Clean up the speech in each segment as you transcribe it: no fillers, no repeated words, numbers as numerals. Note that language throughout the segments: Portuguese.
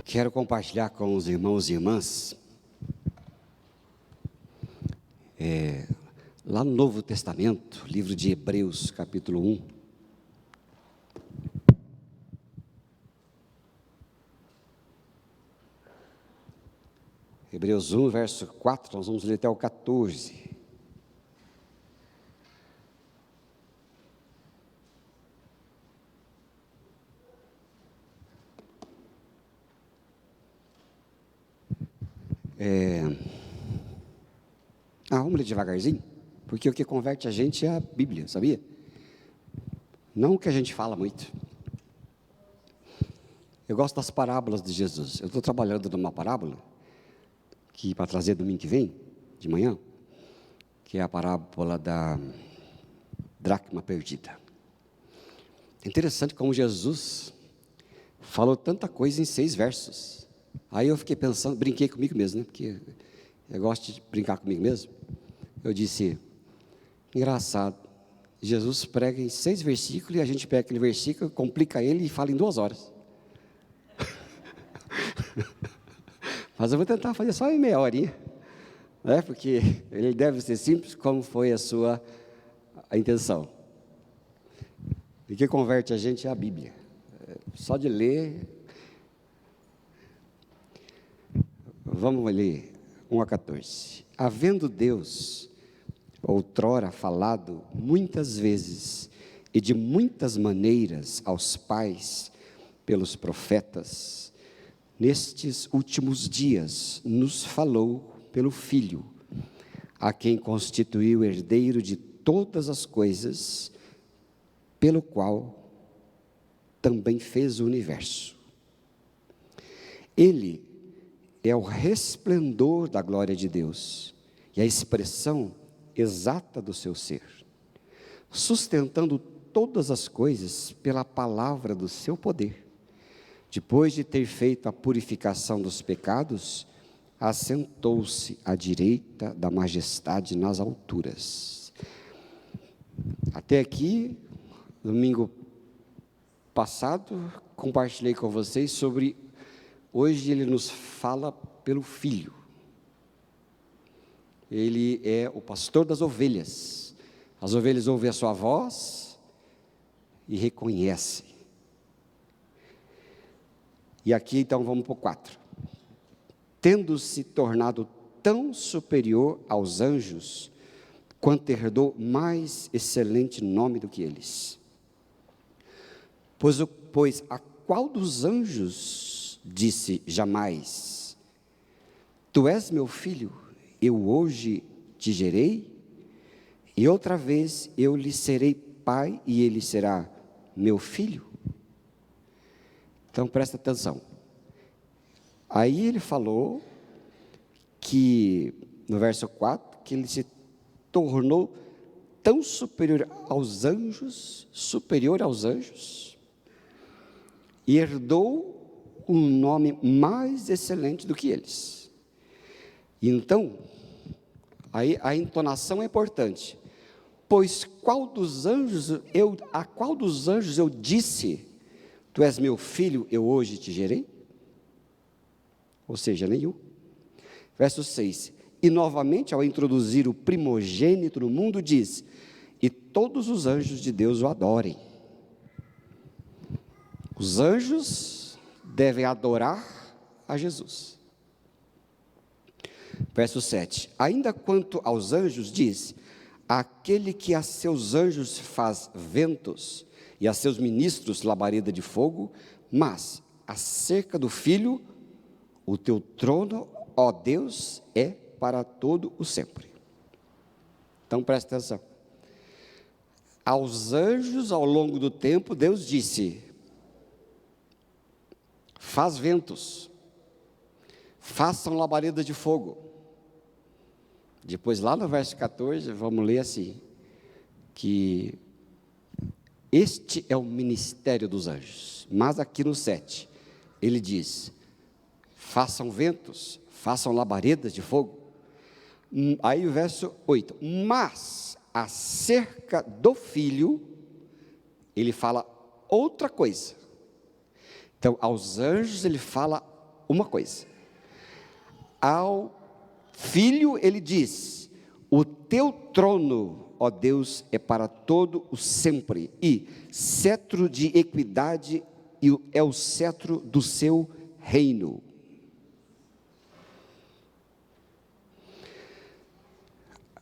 Quero compartilhar com os irmãos e irmãs, lá no Novo Testamento, livro de Hebreus, capítulo 1. Hebreus 1, verso 4, nós vamos ler até o 14. Vamos ler devagarzinho, porque o que converte a gente é a Bíblia, sabia? Não o que a gente fala muito. Eu gosto das parábolas de Jesus. Eu estou trabalhando numa parábola, que para trazer domingo que vem, de manhã, que é a parábola da dracma perdida. É interessante como Jesus falou tanta coisa em 6 versos. Aí eu fiquei pensando, brinquei comigo mesmo, né? Porque eu gosto de brincar comigo mesmo. Eu disse, engraçado, Jesus prega em 6 versículos e a gente pega aquele versículo, complica ele e fala em 2 horas. Mas eu vou tentar fazer só em meia horinha, né? Porque ele deve ser simples, como foi a intenção. E o que converte a gente é a Bíblia. Só de ler. Vamos ler 1 a 14. Havendo Deus outrora falado muitas vezes e de muitas maneiras aos pais pelos profetas, nestes últimos dias nos falou pelo Filho, a quem constituiu herdeiro de todas as coisas, pelo qual também fez o universo. Ele é o resplendor da glória de Deus e a expressão exata do seu ser, sustentando todas as coisas pela palavra do seu poder. Depois de ter feito a purificação dos pecados, assentou-se à direita da majestade nas alturas. Até aqui, domingo passado, compartilhei com vocês sobre, hoje ele nos fala pelo Filho. Ele é o pastor das ovelhas. As ovelhas ouvem a sua voz e reconhecem. E aqui então vamos para o 4. Tendo-se tornado tão superior aos anjos, quanto herdou mais excelente nome do que eles. Pois a qual dos anjos disse jamais: Tu és meu filho, eu hoje te gerei, e outra vez eu lhe serei pai e ele será meu filho? Então presta atenção. Aí ele falou que, no verso 4, que ele se tornou tão superior aos anjos, e herdou um nome mais excelente do que eles. Então, aí a entonação é importante. Pois a qual dos anjos eu disse: Tu és meu filho, eu hoje te gerei? Ou seja, nenhum. Verso 6. E novamente, ao introduzir o primogênito no mundo, diz: E todos os anjos de Deus o adorem. Os anjos devem adorar a Jesus. Verso 7. Ainda quanto aos anjos, diz: Aquele que a seus anjos faz ventos e a seus ministros labareda de fogo, mas acerca do Filho, o teu trono, ó Deus, é para todo o sempre. Então presta atenção. Aos anjos, ao longo do tempo, Deus disse: faz ventos, façam labareda de fogo. Depois, lá no verso 14, vamos ler assim, que este é o ministério dos anjos. Mas aqui no 7, ele diz: façam ventos, façam labaredas de fogo. Aí o verso 8, mas acerca do Filho, ele fala outra coisa. Então, aos anjos ele fala uma coisa. Ao Filho ele diz: o teu trono, ó Deus, é para todo o sempre, e cetro de equidade é o cetro do seu reino.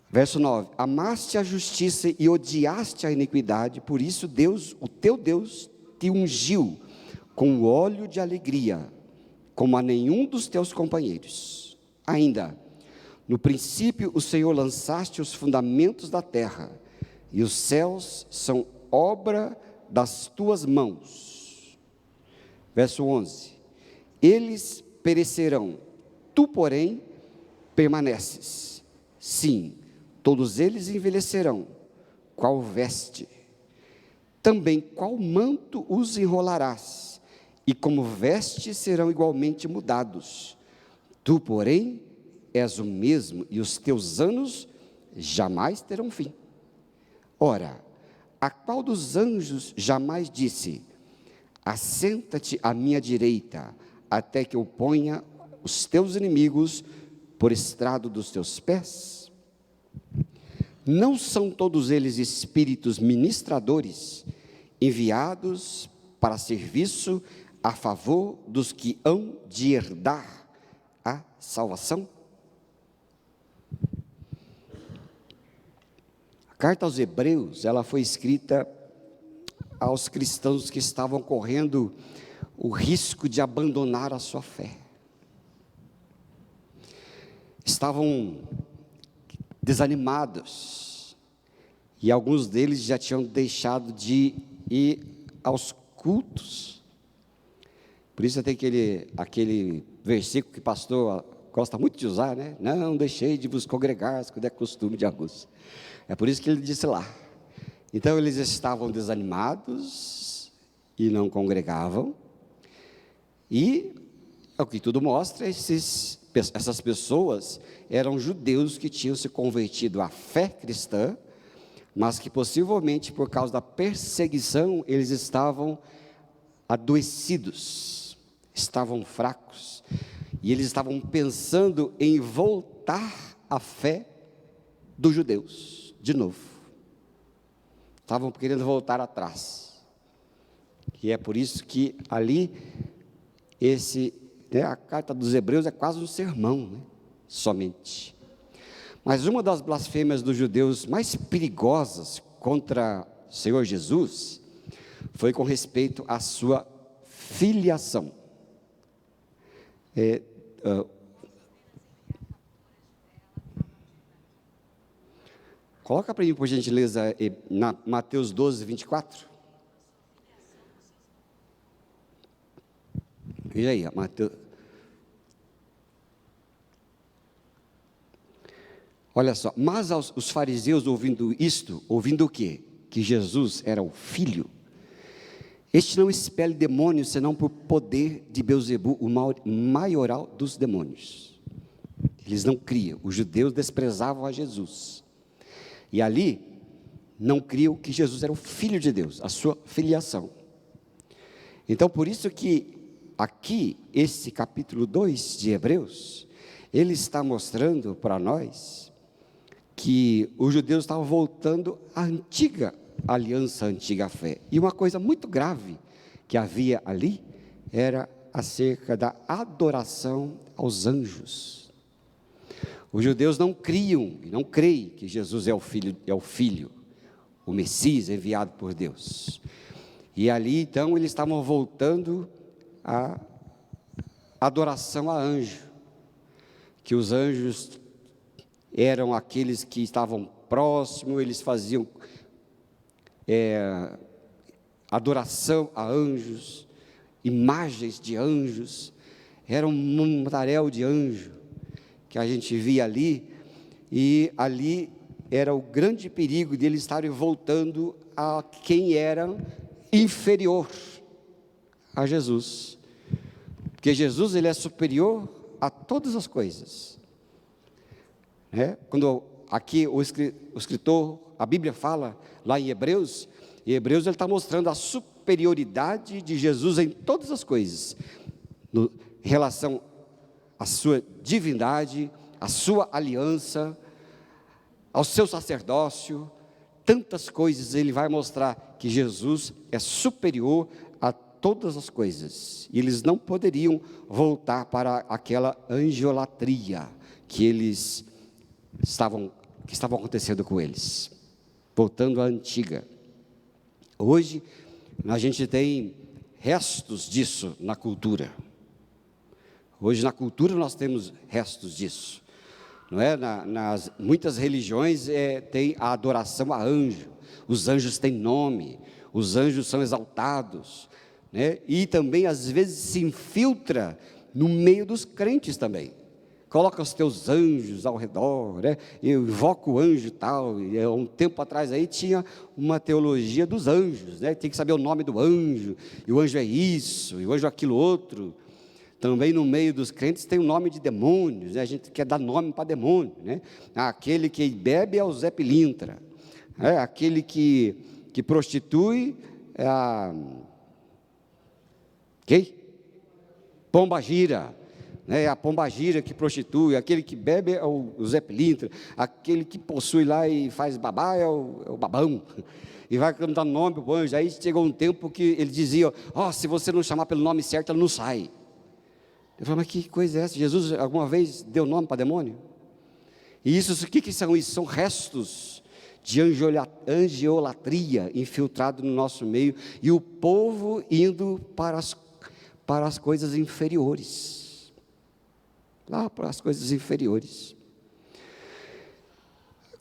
Verso 9: amaste a justiça e odiaste a iniquidade, por isso Deus, o teu Deus, te ungiu com o óleo de alegria, como a nenhum dos teus companheiros. Ainda, no princípio o Senhor lançaste os fundamentos da terra, e os céus são obra das tuas mãos. Verso 11: eles perecerão, tu, porém, permaneces. Sim, todos eles envelhecerão, qual veste. Também qual manto os enrolarás, e como veste serão igualmente mudados. Tu, porém, és o mesmo, e os teus anos jamais terão fim. Ora, a qual dos anjos jamais disse: assenta-te à minha direita, até que eu ponha os teus inimigos por estrado dos teus pés? Não são todos eles espíritos ministradores, enviados para serviço a favor dos que hão de herdar a salvação? A carta aos Hebreus, ela foi escrita aos cristãos que estavam correndo o risco de abandonar a sua fé. Estavam desanimados, e alguns deles já tinham deixado de ir aos cultos. Por isso tem aquele versículo que o pastor gosta muito de usar, né? Não deixei de vos congregar, quando é costume de alguns. É por isso que ele disse lá. Então eles estavam desanimados e não congregavam, e o que tudo mostra, essas pessoas eram judeus que tinham se convertido à fé cristã, mas que possivelmente por causa da perseguição eles estavam adoecidos, estavam fracos, e eles estavam pensando em voltar à fé dos judeus, de novo. Estavam querendo voltar atrás. E é por isso que ali, a carta dos Hebreus é quase um sermão, né? Somente. Mas uma das blasfêmias dos judeus mais perigosas contra o Senhor Jesus foi com respeito à sua filiação. Coloca para mim, por gentileza, na Mateus 12, 24. Veja aí, Mateus. Olha só, mas os fariseus ouvindo isto, ouvindo o quê? Que Jesus era o Filho. Este não expele demônios, senão por poder de Beelzebu, o maioral dos demônios. Eles não criam, os judeus desprezavam a Jesus. E ali, não criam que Jesus era o Filho de Deus, a sua filiação. Então, por isso que aqui, esse capítulo 2 de Hebreus, ele está mostrando para nós que os judeus estavam voltando à antiga aliança, à antiga fé. E uma coisa muito grave que havia ali, era acerca da adoração aos anjos. Os judeus não criam, e não creem que Jesus é o Filho, o Messias enviado por Deus. E ali, então, eles estavam voltando à adoração a anjo, que os anjos eram aqueles que estavam próximos, eles faziam adoração a anjos, imagens de anjos, era um mundaréu de anjo que a gente via ali, e ali era o grande perigo de eles estarem voltando a quem era inferior a Jesus, porque Jesus, ele é superior a todas as coisas. Quando aqui o escritor, a Bíblia fala lá em Hebreus ele está mostrando a superioridade de Jesus em todas as coisas, em relação à sua divindade, à sua aliança, ao seu sacerdócio, tantas coisas. Ele vai mostrar que Jesus é superior a todas as coisas, e eles não poderiam voltar para aquela angiolatria que estavam acontecendo com eles, voltando à antiga. Hoje a gente tem restos disso na cultura. Hoje na cultura nós temos restos disso, não é? Nas muitas religiões tem a adoração a anjo. Os anjos têm nome, os anjos são exaltados, né? E também às vezes se infiltra no meio dos crentes também. Coloca os teus anjos ao redor, né? Eu invoco o anjo e tal. E um tempo atrás aí tinha uma teologia dos anjos, né? Tem que saber o nome do anjo, e o anjo é isso, e o anjo é aquilo outro. Também no meio dos crentes tem o nome de demônios, né? A gente quer dar nome para demônio, né? Aquele que bebe é o Zé Pilintra, aquele que prostitui é a quem? Pombagira, né? A pombagira que prostitui. Aquele que bebe é o Zé Pilintra. Aquele que possui lá e faz babá é o babão. E vai cantar nome para o anjo. Aí chegou um tempo que ele dizia: se você não chamar pelo nome certo, ela não sai. Eu falei: mas que coisa é essa? Jesus alguma vez deu nome para demônio? E isso, o que são isso? São restos de angiolatria infiltrado no nosso meio, e o povo indo para as coisas inferiores, lá para as coisas inferiores.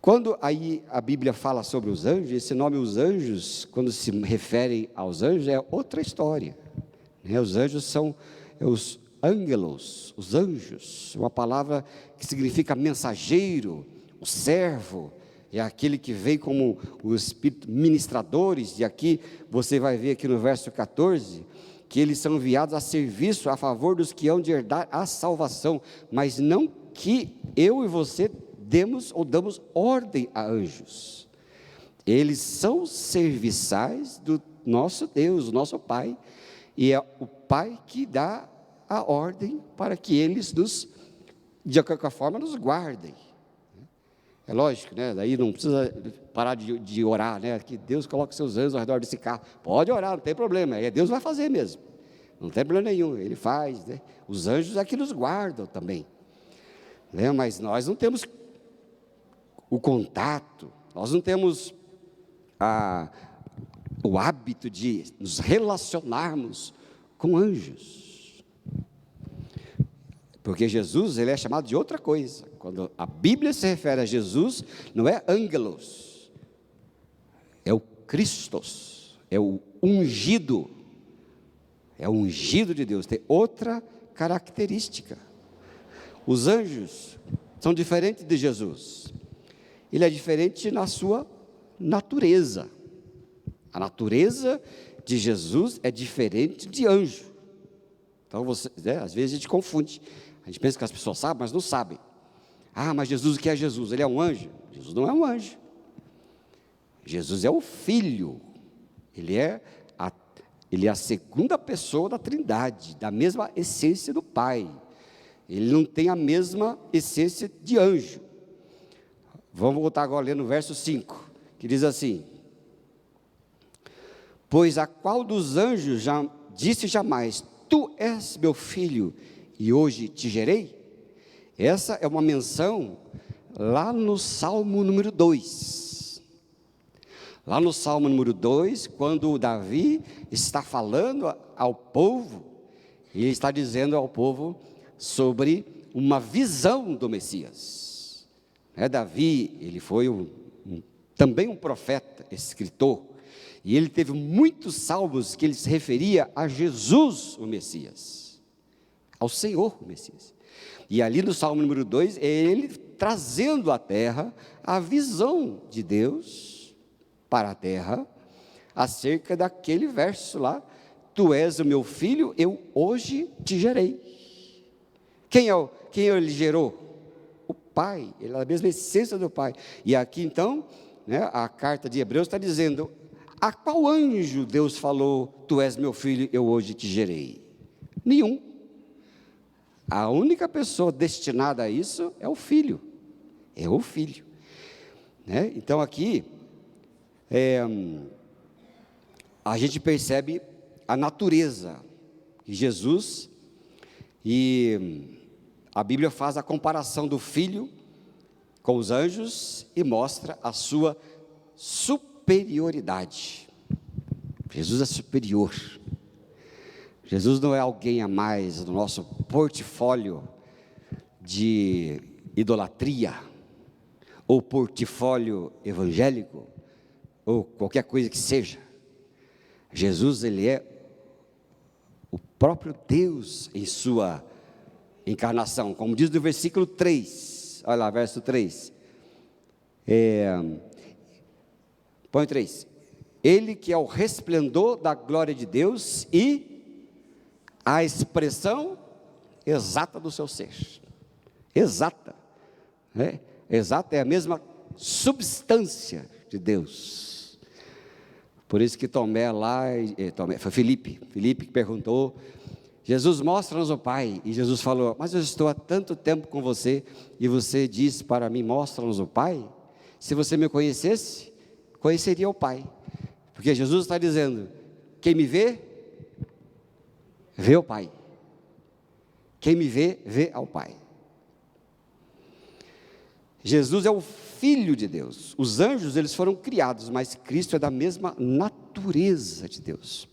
Quando aí a Bíblia fala sobre os anjos, esse nome os anjos, quando se refere aos anjos, é outra história, né? Os anjos são os ângelos, os anjos, uma palavra que significa mensageiro, o servo, é aquele que vem como o Espírito ministradores. E aqui você vai ver aqui no verso 14, que eles são enviados a serviço a favor dos que hão de herdar a salvação, mas não que eu e você damos ordem a anjos. Eles são serviçais do nosso Deus, o nosso Pai, e é o Pai que dá a ordem para que eles de qualquer forma, nos guardem. É lógico, né? Daí não precisa parar de orar, né? Que Deus coloque seus anjos ao redor desse carro. Pode orar, não tem problema. Deus vai fazer mesmo. Não tem problema nenhum. Ele faz, né? Os anjos é que nos guardam também, né? Mas nós não temos o contato, nós não temos o hábito de nos relacionarmos com anjos. Porque Jesus, ele é chamado de outra coisa. Quando a Bíblia se refere a Jesus, não é ângelos, é o Christos, é o ungido, de Deus, tem outra característica. Os anjos são diferentes de Jesus. Ele é diferente na sua natureza. A natureza de Jesus é diferente de anjo. Então, às vezes a gente confunde. A gente pensa que as pessoas sabem, mas não sabem. Mas Jesus, o que é Jesus? Ele é um anjo? Jesus não é um anjo. Jesus é o Filho. Ele é a segunda pessoa da Trindade, da mesma essência do Pai. Ele não tem a mesma essência de anjo. Vamos voltar agora a ler no verso 5, que diz assim: pois a qual dos anjos já disse jamais: tu és meu filho, e hoje te gerei? Essa é uma menção lá no Salmo número 2. Lá no Salmo número 2, quando Davi está falando ao povo, ele está dizendo ao povo sobre uma visão do Messias. Davi, ele foi também um profeta, escritor, e ele teve muitos salmos que ele se referia a Jesus, o Messias, ao Senhor, o Messias. E ali no Salmo número 2, é ele trazendo à terra a visão de Deus para a terra, acerca daquele verso lá: tu és o meu filho, eu hoje te gerei. Quem ele gerou? O Pai, ele é a mesma essência do Pai. E aqui então, a carta de Hebreus está dizendo: a qual anjo Deus falou: tu és meu filho, eu hoje te gerei? Nenhum. A única pessoa destinada a isso é o Filho. É o Filho. Né? Então aqui, a gente percebe a natureza de Jesus, e a Bíblia faz a comparação do Filho com os anjos e mostra a sua superioridade. Jesus é superior. Jesus não é alguém a mais no nosso portfólio de idolatria, ou portfólio evangélico, ou qualquer coisa que seja. Jesus, ele é o próprio Deus em sua encarnação, como diz no versículo 3, olha lá, verso 3, põe 3, ele que é o resplendor da glória de Deus e a expressão exata do seu ser, exata, né? Exata é a mesma substância de Deus. Por isso que Tomé lá, foi Filipe que perguntou, Jesus, mostra-nos o Pai, e Jesus falou, mas eu estou há tanto tempo com você, e você diz para mim, mostra-nos o Pai? Se você me conhecesse, conheceria o Pai, porque Jesus está dizendo, quem me vê, vê o Pai, quem me vê, vê ao Pai. Jesus é o Filho de Deus, os anjos eles foram criados, mas Cristo é da mesma natureza de Deus,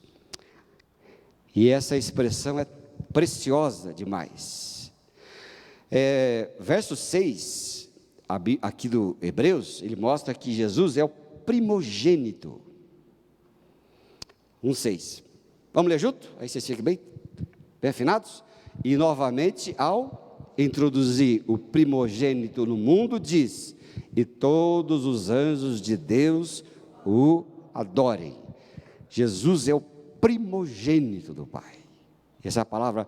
e essa expressão é preciosa demais. Verso 6, aqui do Hebreus, ele mostra que Jesus é o primogênito, 1,6, vamos ler junto? Aí vocês ficam bem afinados, e novamente ao introduzir o primogênito no mundo, diz, e todos os anjos de Deus o adorem. Jesus é o primogênito do Pai. Essa palavra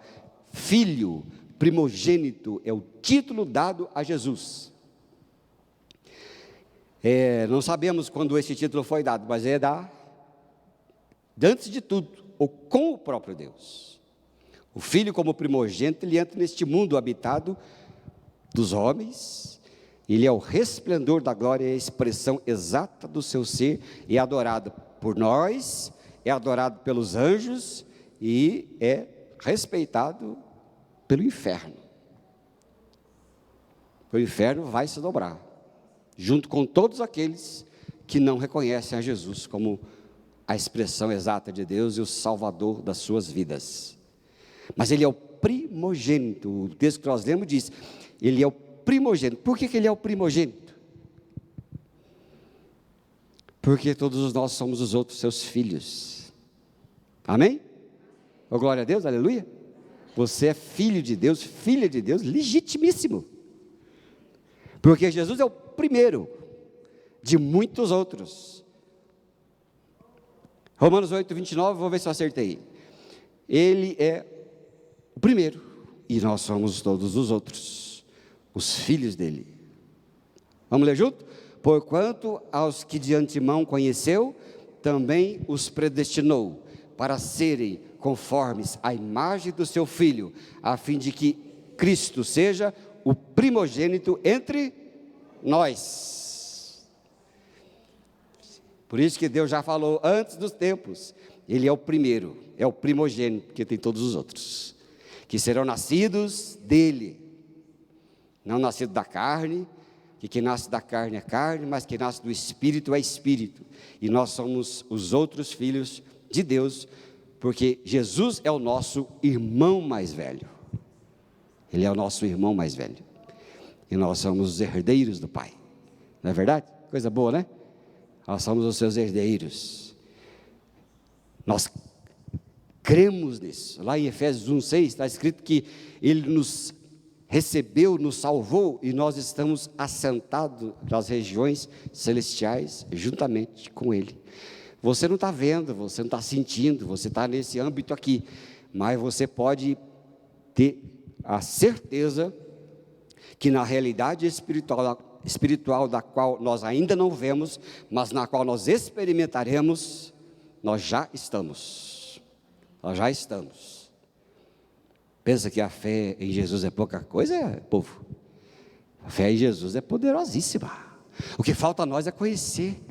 filho, primogênito, é o título dado a Jesus. Não sabemos quando esse título foi dado, mas antes de tudo, ou com o próprio Deus. O Filho como primogênito, ele entra neste mundo habitado dos homens, ele é o resplendor da glória, é a expressão exata do seu ser, é adorado por nós, é adorado pelos anjos, e é respeitado pelo inferno. O inferno vai se dobrar, junto com todos aqueles que não reconhecem a Jesus como a expressão exata de Deus e o Salvador das suas vidas. Mas ele é o primogênito, o texto que nós lemos diz, ele é o primogênito. Por que ele é o primogênito? Porque todos nós somos os outros seus filhos, amém? Oh, glória a Deus, aleluia. Você é filho de Deus, filha de Deus, legitimíssimo, porque Jesus é o primeiro de muitos outros. Romanos 8, 29, vou ver se eu acertei. Ele é o primeiro, e nós somos todos os outros, os filhos dele. Vamos ler junto? Porquanto aos que de antemão conheceu, também os predestinou, para serem conformes à imagem do seu Filho, a fim de que Cristo seja o primogênito entre nós. Por isso que Deus já falou antes dos tempos, ele é o primeiro, é o primogênito, porque tem todos os outros, que serão nascidos dele, não nascido da carne, que quem nasce da carne é carne, mas quem nasce do Espírito é Espírito, e nós somos os outros filhos de Deus, porque Jesus é o nosso irmão mais velho, ele é o nosso irmão mais velho, e nós somos os herdeiros do Pai, não é verdade? Coisa boa, né? Nós somos os seus herdeiros, nós cremos nisso. Lá em Efésios 1,6 está escrito que ele nos recebeu, nos salvou, e nós estamos assentados nas regiões celestiais juntamente com ele. Você não está vendo, você não está sentindo, você está nesse âmbito aqui, mas você pode ter a certeza que na realidade espiritual da qual nós ainda não vemos, mas na qual nós experimentaremos, nós já estamos. Nós já estamos. Pensa que a fé em Jesus é pouca coisa, povo? A fé em Jesus é poderosíssima. O que falta a nós é conhecer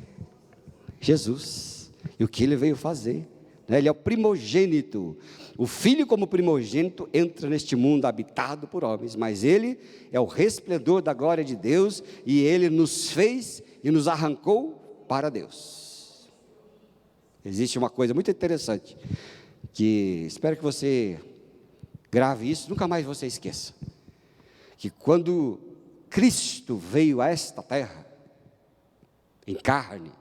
Jesus e o que Ele veio fazer. Ele é o primogênito. O Filho, como primogênito, entra neste mundo habitado por homens, mas Ele é o resplendor da glória de Deus, e Ele nos fez e nos arrancou para Deus. Existe uma coisa muito interessante, que espero que você grave isso, nunca mais você esqueça, que quando Cristo veio a esta terra, em carne,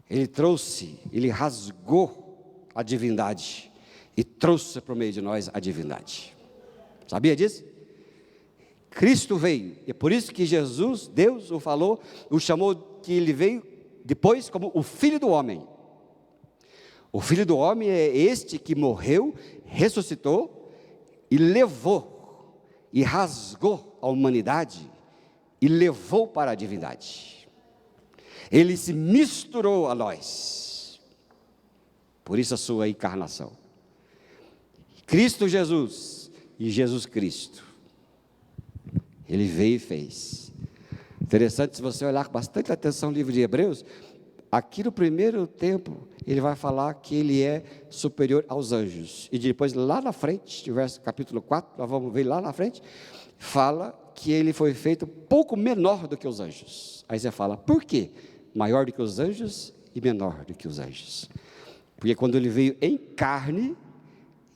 Ele rasgou a divindade e trouxe para o meio de nós a divindade. Sabia disso? Cristo veio, e é por isso que Jesus, Deus o falou, o chamou, que Ele veio depois como o Filho do Homem. O Filho do Homem é este que morreu, ressuscitou e levou, e rasgou a humanidade e levou para a divindade. Ele se misturou a nós, por isso a sua encarnação. Cristo Jesus e Jesus Cristo, Ele veio e fez. Interessante, se você olhar com bastante atenção no livro de Hebreus, aqui no primeiro tempo, ele vai falar que Ele é superior aos anjos, e depois lá na frente, verso capítulo 4, nós vamos ver lá na frente, fala que Ele foi feito pouco menor do que os anjos. Aí você fala, por quê? Maior do que os anjos e menor do que os anjos. Porque quando Ele veio em carne,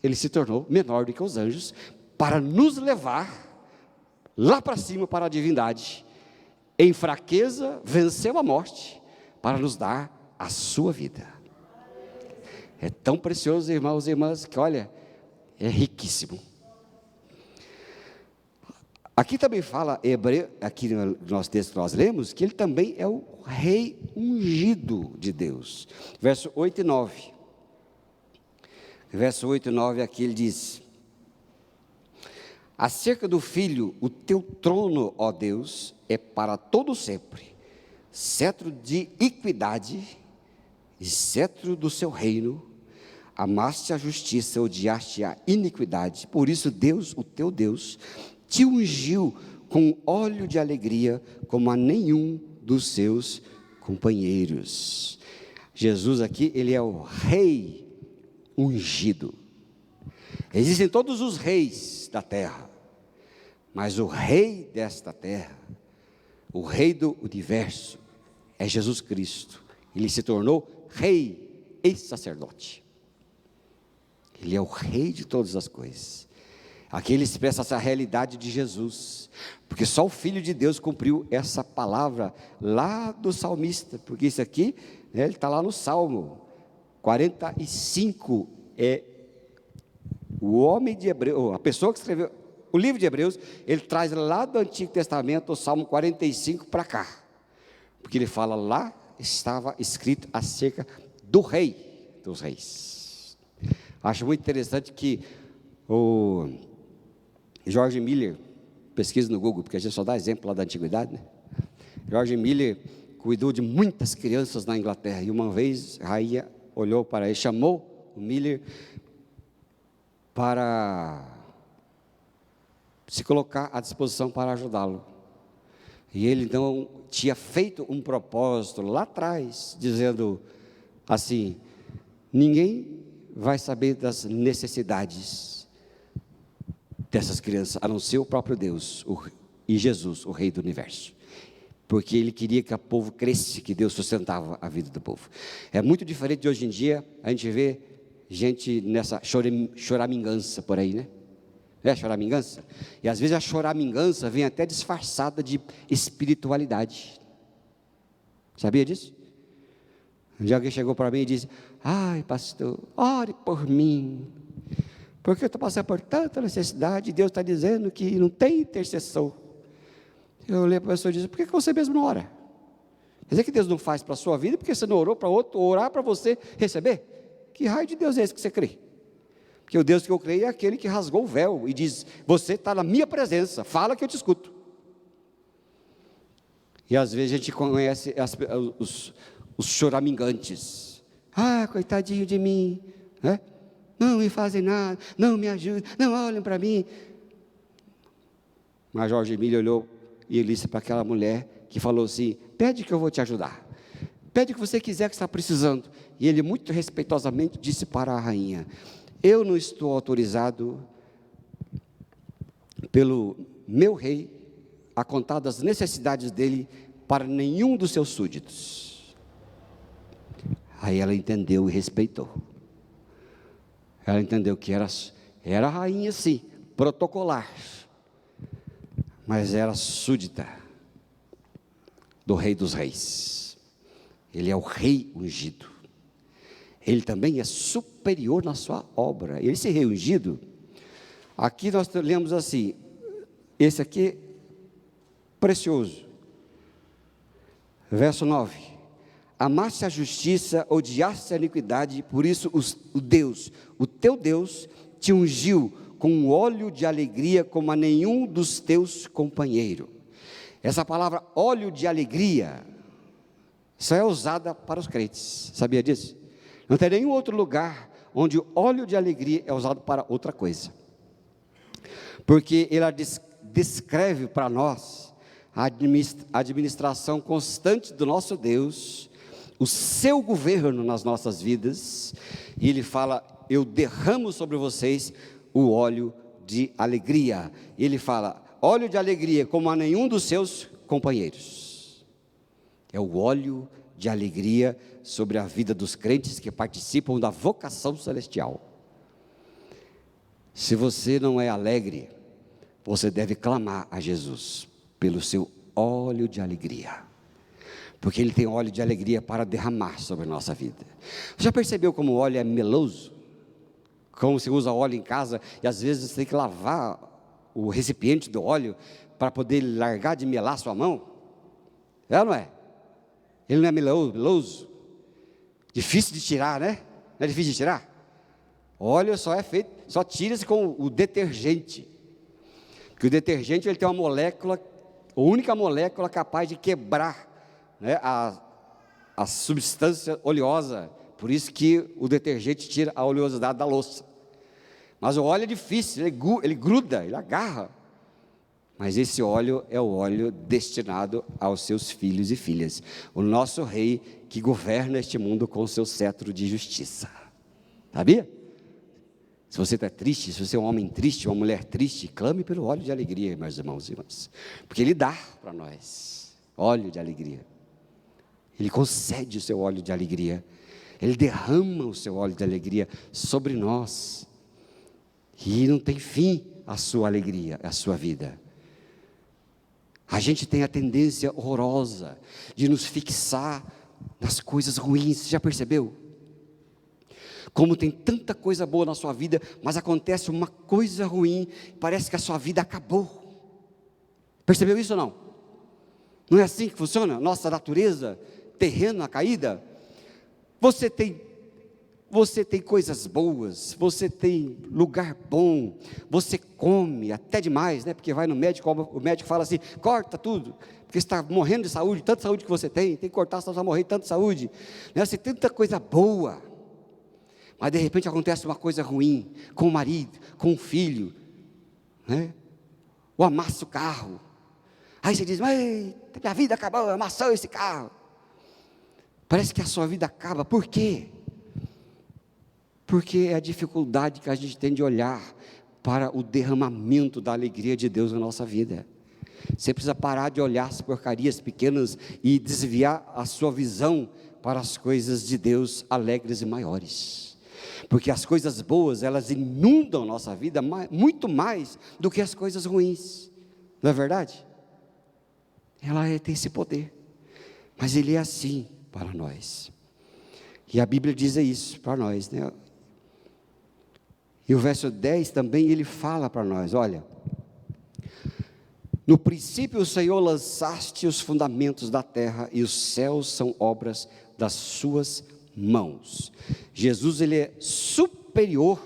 Ele se tornou menor do que os anjos, para nos levar lá para cima, para a divindade. Em fraqueza, venceu a morte, para nos dar a sua vida. É tão precioso, irmãos e irmãs, que olha, é riquíssimo. Aqui também fala, aqui no nosso texto que nós lemos, que Ele também é o Rei ungido de Deus. Verso 8 e 9. Verso 8 e 9, aqui Ele diz: acerca do Filho, o teu trono, ó Deus, é para todo sempre, cetro de equidade e cetro do seu reino. Amaste a justiça, odiaste a iniquidade. Por isso Deus, o teu Deus, te ungiu com óleo de alegria, como a nenhum dos seus companheiros. Jesus aqui, Ele é o Rei ungido. Existem todos os reis da terra, mas o Rei desta terra, o Rei do universo, é Jesus Cristo. Ele se tornou Rei e sacerdote. Ele é o Rei de todas as coisas. Aqui Ele expressa essa realidade de Jesus, porque só o Filho de Deus cumpriu essa palavra lá do salmista, porque isso aqui, né, ele está lá no Salmo 45, o homem de Hebreus, a pessoa que escreveu o livro de Hebreus, ele traz lá do Antigo Testamento o Salmo 45 para cá, porque ele fala lá, estava escrito acerca do Rei dos Reis. Acho muito interessante que o George Miller, pesquisa no Google, porque a gente só dá exemplo lá da antiguidade, né? George Miller cuidou de muitas crianças na Inglaterra, e uma vez a rainha olhou para ele, chamou o Miller para se colocar à disposição para ajudá-lo. E ele então tinha feito um propósito lá atrás, dizendo assim: ninguém vai saber das necessidades dessas crianças, a não ser o próprio Deus e Jesus, o Rei do universo. Porque Ele queria que o povo crescesse, que Deus sustentava a vida do povo. É muito diferente de hoje em dia, a gente vê gente nessa choramingança por aí, né? É choramingança? E às vezes a choramingança vem até disfarçada de espiritualidade. Sabia disso? Um dia alguém chegou para mim e disse: ai pastor, ore por mim, porque eu estou passando por tanta necessidade, e Deus está dizendo que não tem intercessor. Eu olhei para a pessoa e disse: por que você mesmo não ora? Quer dizer que Deus não faz para a sua vida, porque você não orou para outro orar para você receber? Que raio de Deus é esse que você crê? Porque o Deus que eu creio é aquele que rasgou o véu e diz: você está na minha presença, fala que eu te escuto. E às vezes a gente conhece os choramingantes. Ah, coitadinho de mim, né? não me fazem nada, não me ajudam, não olhem para mim. Mas Jorge Emílio olhou e ele disse para aquela mulher que falou assim: pede que eu vou te ajudar, pede o que você quiser que está precisando. E ele muito respeitosamente disse para a rainha: eu não estou autorizado pelo meu rei a contar das necessidades dele para nenhum dos seus súditos. Aí ela entendeu e respeitou. Ela entendeu que era a rainha, sim, protocolar, mas era súdita do Rei dos Reis. Ele é o rei ungido. Ele também é superior na sua obra. Esse rei ungido, aqui nós lemos assim, esse aqui, precioso. Verso 9: amaste a justiça, odiaste a iniquidade, por isso o teu Deus, te ungiu com um óleo de alegria como a nenhum dos teus companheiros. Essa palavra óleo de alegria só é usada para os crentes, sabia disso? Não tem nenhum outro lugar onde o óleo de alegria é usado para outra coisa, porque ele descreve para nós a administração constante do nosso Deus, o seu governo nas nossas vidas, e ele fala: eu derramo sobre vocês o óleo de alegria. Ele fala: óleo de alegria como a nenhum dos seus companheiros. É o óleo de alegria sobre a vida dos crentes que participam da vocação celestial. Se você não é alegre, você deve clamar a Jesus pelo seu óleo de alegria, porque Ele tem óleo de alegria para derramar sobre a nossa vida. Já percebeu como o óleo é meloso? Como você usa óleo em casa e às vezes você tem que lavar o recipiente do óleo para poder largar de melar sua mão? É ou não é? Ele não é meloso? Difícil de tirar, né? Não é difícil de tirar? Óleo só tira-se com o detergente. Porque o detergente ele tem uma molécula, a única molécula capaz de quebrar, né, a substância oleosa. Por isso que o detergente tira a oleosidade da louça. Mas o óleo é difícil, ele gruda, ele agarra. Mas esse óleo é o óleo destinado aos seus filhos e filhas, o nosso rei que governa este mundo com o seu cetro de justiça. Sabia? Se você está triste, se você é um homem triste, uma mulher triste, clame pelo óleo de alegria, meus irmãos e irmãs, porque Ele dá para nós óleo de alegria. Ele concede o seu óleo de alegria, Ele derrama o seu óleo de alegria sobre nós, e não tem fim a sua alegria, a sua vida. A gente tem a tendência horrorosa de nos fixar nas coisas ruins. Você já percebeu? Como tem tanta coisa boa na sua vida, mas acontece uma coisa ruim, parece que a sua vida acabou. Percebeu isso ou não? Não é assim que funciona? Nossa natureza terrena caída. Você tem coisas boas, você tem lugar bom, você come até demais, né? Porque vai no médico, o médico fala assim: corta tudo, porque você está morrendo de saúde, tanta saúde que você tem que cortar, senão você vai morrer de tanta saúde, né? Você tem tanta coisa boa, mas de repente acontece uma coisa ruim, com o marido, com o filho, né? Ou amassa o carro, aí você diz: eita, minha vida acabou, amassou esse carro. Parece que a sua vida acaba. Por quê? Porque é a dificuldade que a gente tem de olhar para o derramamento da alegria de Deus na nossa vida. Você precisa parar de olhar as porcarias pequenas e desviar a sua visão para as coisas de Deus alegres e maiores. Porque as coisas boas, elas inundam nossa vida muito mais do que as coisas ruins. Não é verdade? Ela tem esse poder. Mas Ele é assim para nós. E a Bíblia diz isso para nós, né? E o verso 10 também ele fala para nós: olha, no princípio o Senhor lançaste os fundamentos da terra, e os céus são obras das suas mãos. Jesus, ele é superior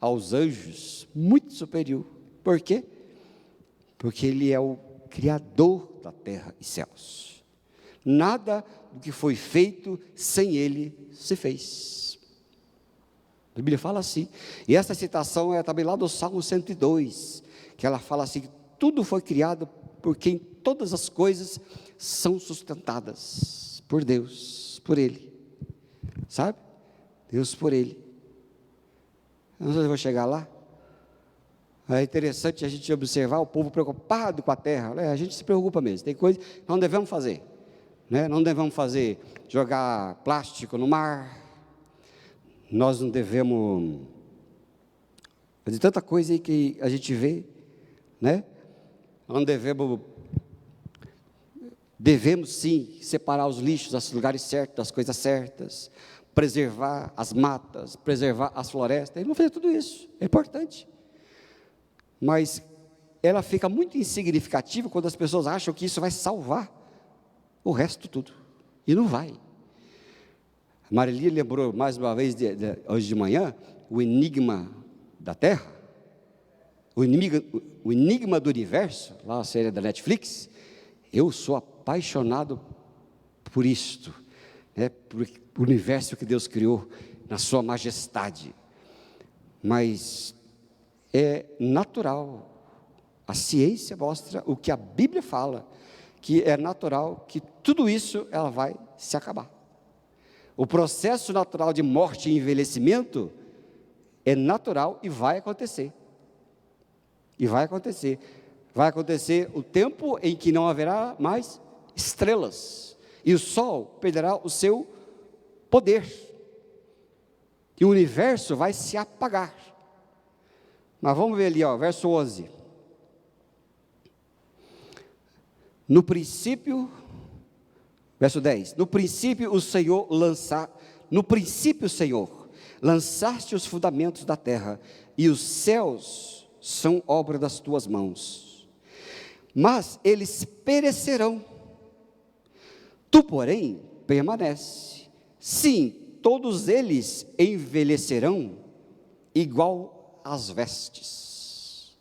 aos anjos, muito superior. Por quê? Porque ele é o Criador da terra e céus. Nada do que foi feito sem ele se fez. Bíblia fala assim. E essa citação é também lá do Salmo 102, que ela fala assim: tudo foi criado por quem todas as coisas são sustentadas por Deus, por Ele, sabe? Deus por Ele. Eu não sei se eu vou chegar lá. É interessante a gente observar o povo preocupado com a terra. A gente se preocupa mesmo, tem coisas que não devemos fazer, né? Não devemos jogar plástico no mar, nós não devemos fazer tanta coisa aí que a gente vê, né? Não devemos sim separar os lixos dos lugares certos, das coisas certas, preservar as matas, preservar as florestas. Vamos fazer tudo isso, é importante. Mas ela fica muito insignificativa quando as pessoas acham que isso vai salvar o resto tudo, e não vai. Marilia lembrou mais uma vez, hoje de manhã, o enigma da Terra, o enigma do universo, lá a série da Netflix. Eu sou apaixonado por isto, né, por o universo que Deus criou na sua majestade, mas é natural, a ciência mostra o que a Bíblia fala, que é natural que tudo isso ela vai se acabar. O processo natural de morte e envelhecimento é natural e vai acontecer. E vai acontecer. Vai acontecer o tempo em que não haverá mais estrelas, e o sol perderá o seu poder, e o universo vai se apagar. Mas vamos ver ali, verso 11. No princípio, verso 10, no princípio, Senhor, lançaste os fundamentos da terra, e os céus são obra das tuas mãos, mas eles perecerão, tu, porém, permanece. Sim, todos eles envelhecerão igual às vestes.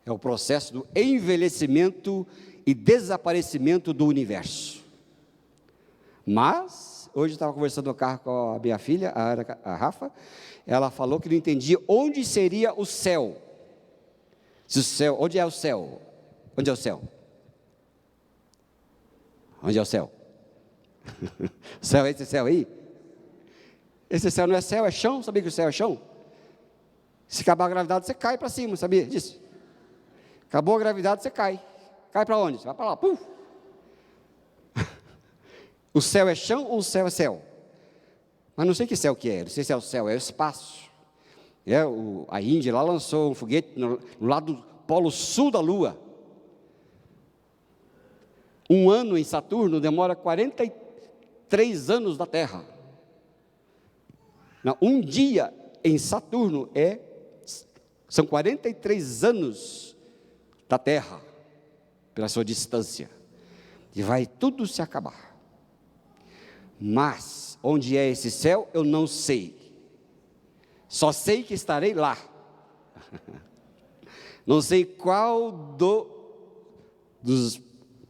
É o processo do envelhecimento e desaparecimento do universo. Mas, hoje eu estava conversando no carro com a minha filha, a Rafa, ela falou que não entendia onde seria o céu. Se o céu, onde é o céu? Onde é o céu? Onde é o céu? O céu é esse céu aí? Esse céu não é céu, é chão. Sabia que o céu é chão? Se acabar a gravidade, você cai para cima, sabia disso? Acabou a gravidade, você cai. Cai para onde? Você vai para lá, puf. O céu é chão ou o céu é céu? Mas não sei que céu que é, não sei se é o céu, é o espaço. A Índia lá lançou um foguete no lado do polo sul da Lua. Um ano em Saturno demora 43 anos da Terra. Não, um dia em Saturno são 43 anos da Terra, pela sua distância, e vai tudo se acabar. Mas, onde é esse céu, eu não sei, só sei que estarei lá. Não sei qual dos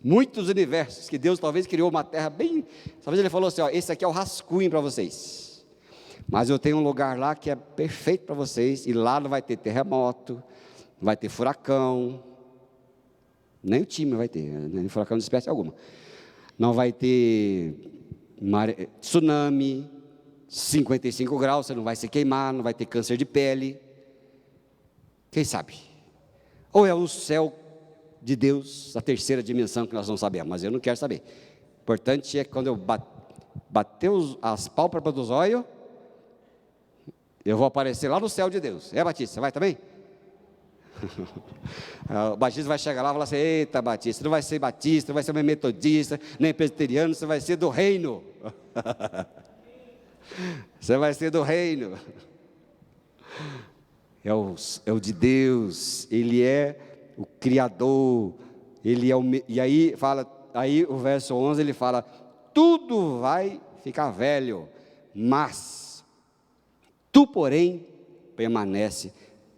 muitos universos, que Deus talvez criou uma terra bem, talvez Ele falou assim, esse aqui é o rascunho para vocês, mas eu tenho um lugar lá que é perfeito para vocês, e lá não vai ter terremoto, não vai ter furacão, nem o time vai ter, nem furacão de espécie alguma, não vai ter tsunami, 55 graus, você não vai se queimar, não vai ter câncer de pele, quem sabe? Ou é o céu de Deus, a terceira dimensão que nós não sabemos, mas eu não quero saber. O importante é que quando eu bater as pálpebras dos olhos, eu vou aparecer lá no céu de Deus. Batista, você vai também? O Batista vai chegar lá e falar assim, eita Batista, não vai ser Batista, não vai ser metodista, nem presbiteriano, você vai ser do reino. Você vai ser do reino. É o de Deus, Ele é o Criador, Ele é e aí o verso 11 ele fala, tudo vai ficar velho, mas tu, porém, permanece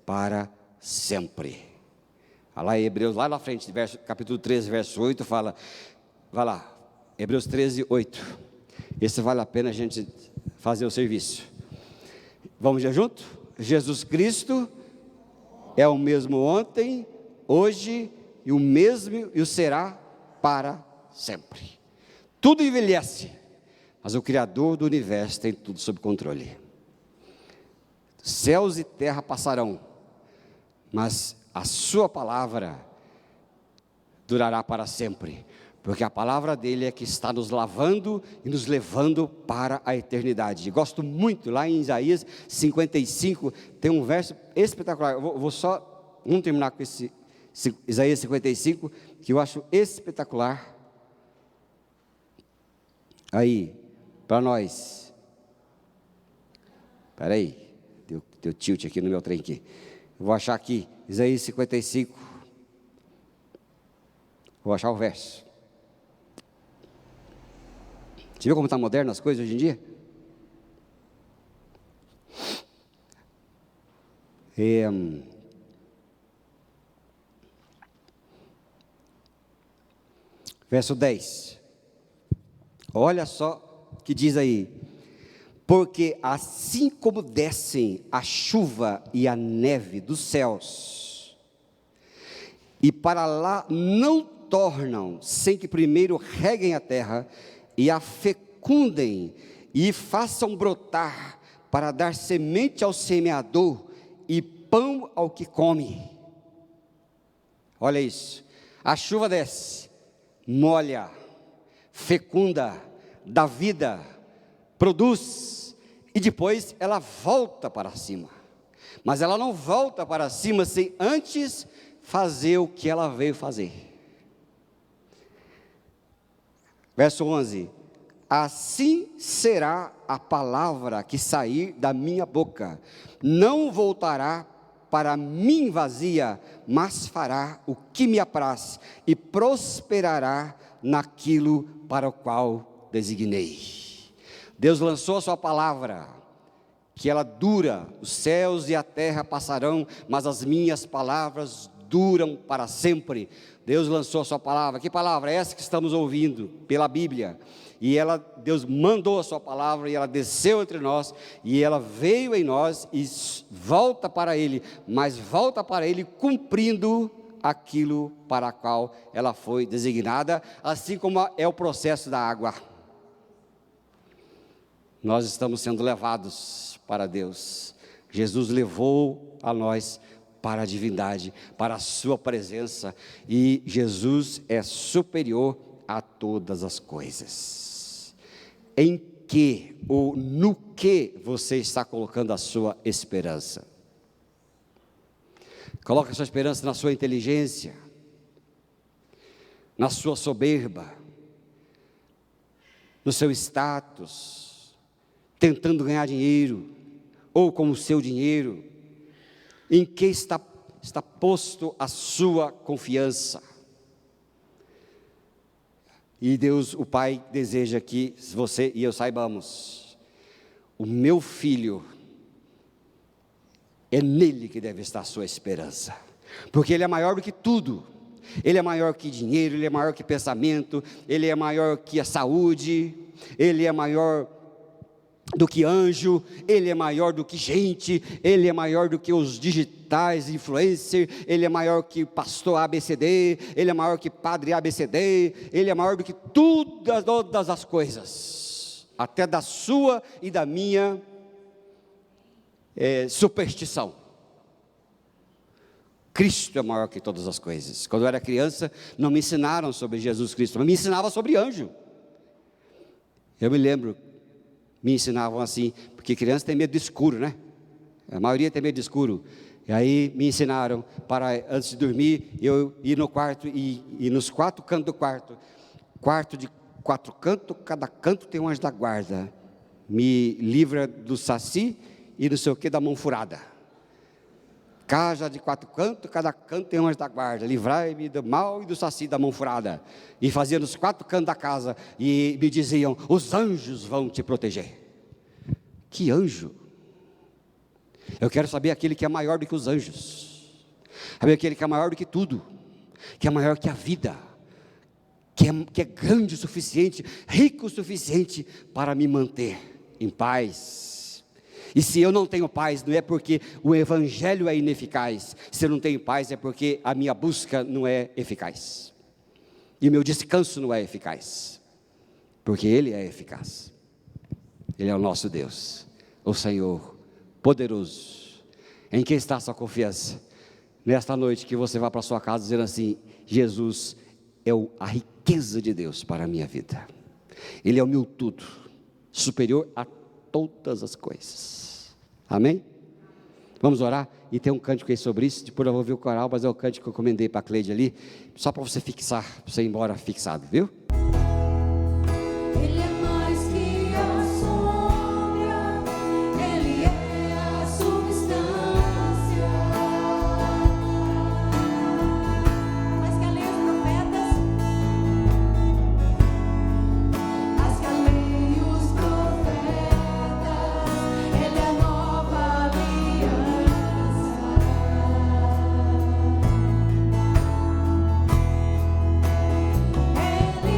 para sempre. Lá em Hebreus, lá na frente, capítulo 13, verso 8, vai lá, Hebreus 13, 8, esse vale a pena a gente fazer o serviço. Vamos já junto? Jesus Cristo é o mesmo ontem, hoje e o mesmo e o será para sempre. Tudo envelhece, mas o Criador do universo tem tudo sob controle. Céus e terra passarão, mas a sua palavra durará para sempre, porque a palavra dele é que está nos lavando e nos levando para a eternidade. Gosto muito, lá em Isaías 55, tem um verso espetacular. Vamos terminar com esse Isaías 55, que eu acho espetacular. Aí, para nós. Espera aí, deu tilt aqui no meu trem aqui. Eu vou achar aqui, Isaías 55. Vou achar o verso. Você viu como está moderno as coisas hoje em dia? Verso 10. Olha só o que diz aí. Porque assim como descem a chuva e a neve dos céus, e para lá não tornam, sem que primeiro reguem a terra, e a fecundem, e façam brotar, para dar semente ao semeador, e pão ao que come. Olha isso, a chuva desce, molha, fecunda, dá vida, produz, e depois ela volta para cima, mas ela não volta para cima sem antes fazer o que ela veio fazer. Verso 11, assim será a palavra que sair da minha boca, não voltará para mim vazia, mas fará o que me apraz, e prosperará naquilo para o qual designei. Deus lançou a sua palavra, que ela dura, os céus e a terra passarão, mas as minhas palavras duram para sempre. Deus lançou a sua palavra. Que palavra é essa que estamos ouvindo? Pela Bíblia. E Deus mandou a sua palavra, e ela desceu entre nós, e ela veio em nós, e volta para Ele, mas volta para Ele cumprindo aquilo para a qual ela foi designada, assim como é o processo da água. Nós estamos sendo levados para Deus. Jesus levou a nós para a divindade, para a sua presença, e Jesus é superior a todas as coisas. Em que ou no que você está colocando a sua esperança? Coloca a sua esperança na sua inteligência, na sua soberba, no seu status, tentando ganhar dinheiro, ou com o seu dinheiro. Em que está posto a sua confiança? E Deus, o Pai, deseja que você e eu saibamos: o meu filho, é nele que deve estar a sua esperança, porque ele é maior do que tudo. Ele é maior que dinheiro, ele é maior que pensamento, ele é maior que a saúde, ele é maior do que anjo, ele é maior do que gente, ele é maior do que os digitais influencer, ele é maior que pastor ABCD, ele é maior que padre ABCD, ele é maior do que todas as coisas, até da sua e da minha superstição. Cristo é maior que todas as coisas. Quando eu era criança, não me ensinaram sobre Jesus Cristo, mas me ensinavam sobre anjo. Eu me lembro, me ensinavam assim, porque criança tem medo de escuro, né? A maioria tem medo de escuro. E aí me ensinaram para, antes de dormir, eu ir no quarto e nos 4 cantos do quarto de 4 cantos, cada canto tem um anjo da guarda. Me livra do saci e não sei o que da mão furada. Casa de 4 cantos, cada canto tem um anjo da guarda. Livrai-me do mal e do saci da mão furada. E fazia nos 4 cantos da casa, e me diziam: os anjos vão te proteger. Que anjo? Eu quero saber aquele que é maior do que os anjos, saber aquele que é maior do que tudo, que é maior que a vida, que é grande o suficiente, rico o suficiente para me manter em paz. E se eu não tenho paz, não é porque o evangelho é ineficaz. Se eu não tenho paz, é porque a minha busca não é eficaz. E o meu descanso não é eficaz. Porque Ele é eficaz. Ele é o nosso Deus, o Senhor poderoso. Em quem está a sua confiança? Nesta noite que você vá para a sua casa dizendo assim: Jesus é a riqueza de Deus para a minha vida. Ele é o meu tudo, superior a todas as coisas. Amém? Vamos orar? E tem um cântico aí sobre isso. Depois eu vou ouvir o coral, mas é o cântico que eu encomendei para a Cleide ali, só para você fixar, para você ir embora fixado, viu? Ele é mais que a sombra, Ele é a substância. Mais que a lei dos profetas, mais que a lei e os profetas, Ele é a nova aliança.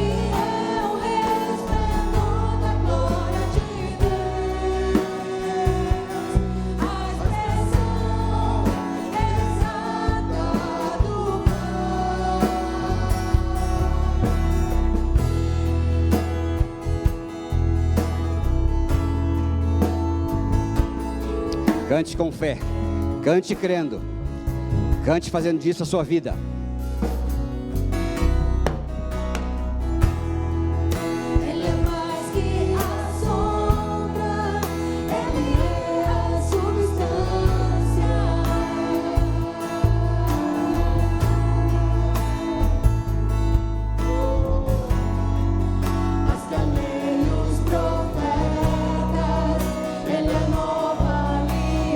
Ele é o resplendor da glória de Deus, a expressão exata do Cante com fé, cante crendo, cante fazendo disso a sua vida. Ele é mais que a sombra, Ele é a substância. Mais que a lei e os profetas, Ele é a nova aliança.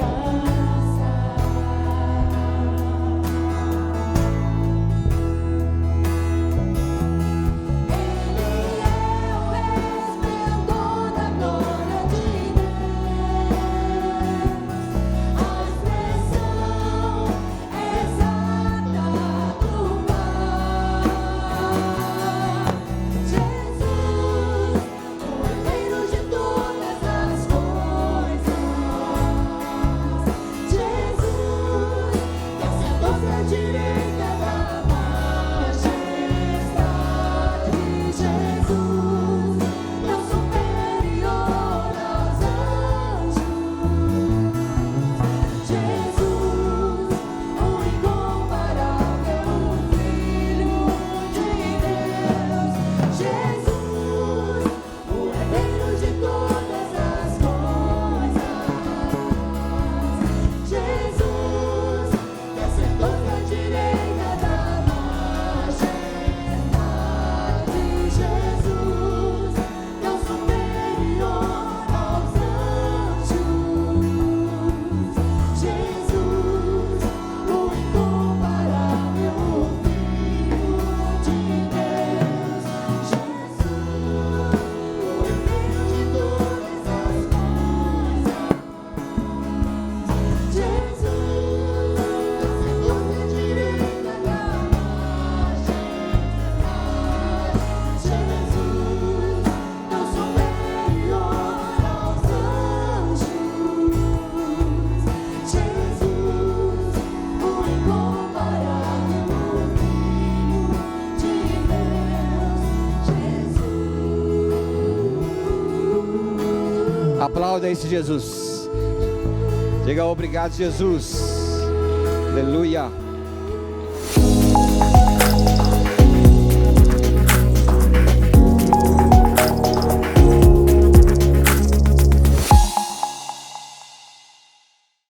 Aplauda esse Jesus. Diga obrigado, Jesus. Aleluia.